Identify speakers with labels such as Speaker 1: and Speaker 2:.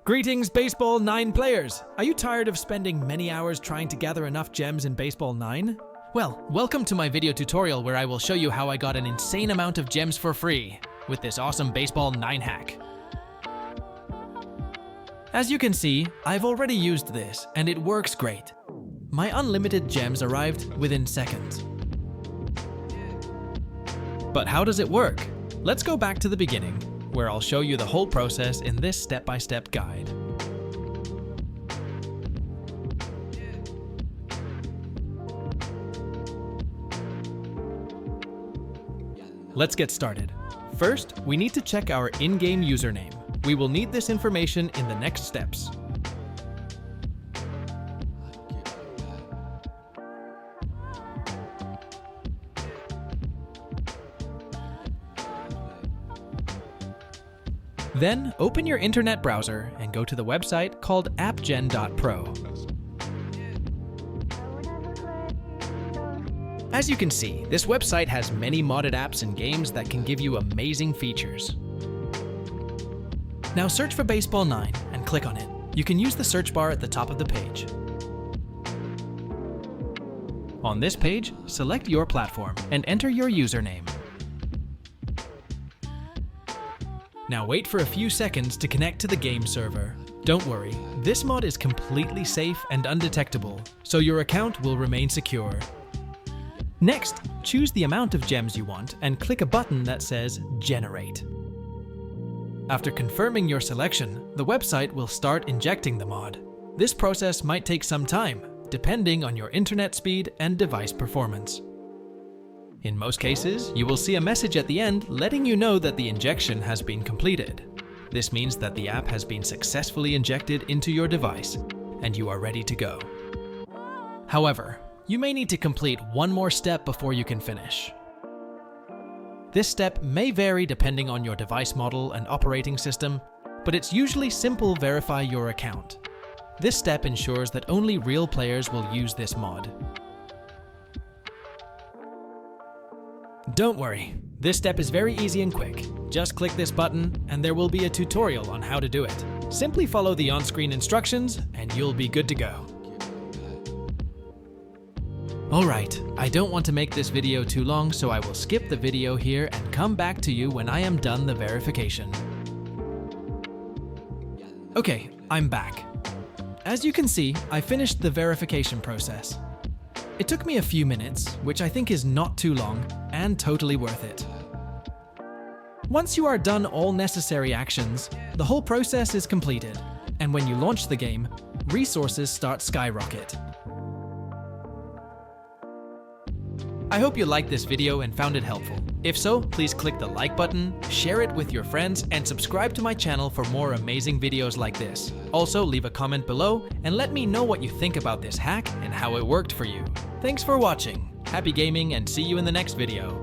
Speaker 1: Greetings, Baseball 9 players! Are you tired of spending many hours trying to gather enough gems in Baseball 9? Well, welcome to my video tutorial where I will show you how I got an insane amount of gems for free with this awesome Baseball 9 hack. As you can see, I've already used this and it works great. My unlimited gems arrived within seconds. But how does it work? Let's go back to the beginning, where I'll show you the whole process in this step-by-step guide. Let's get started. First, we need to check our in-game username. We will need this information in the next steps. Then, open your internet browser and go to the website called appgen.pro. As you can see, this website has many modded apps and games that can give you amazing features. Now search for Baseball 9 and click on it. You can use the search bar at the top of the page. On this page, select your platform and enter your username. Now wait for a few seconds to connect to the game server. Don't worry, this mod is completely safe and undetectable, so your account will remain secure. Next, choose the amount of gems you want and click a button that says Generate. After confirming your selection, the website will start injecting the mod. This process might take some time, depending on your internet speed and device performance. In most cases, you will see a message at the end letting you know that the injection has been completed. This means that the app has been successfully injected into your device, and you are ready to go. However, you may need to complete one more step before you can finish. This step may vary depending on your device model and operating system, but it's usually simple: verify your account. This step ensures that only real players will use this mod. Don't worry, this step is very easy and quick. Just click this button and there will be a tutorial on how to do it. Simply follow the on-screen instructions and you'll be good to go. Alright, I don't want to make this video too long, so I will skip the video here and come back to you when I am done the verification. Okay, I'm back. As you can see, I finished the verification process. It took me a few minutes, which I think is not too long, and totally worth it. Once you are done all necessary actions, the whole process is completed, and when you launch the game, resources start skyrocket. I hope you liked this video and found it helpful. If so, please click the like button, share it with your friends, and subscribe to my channel for more amazing videos like this. Also, leave a comment below and let me know what you think about this hack and how it worked for you. Thanks for watching. Happy gaming and see you in the next video.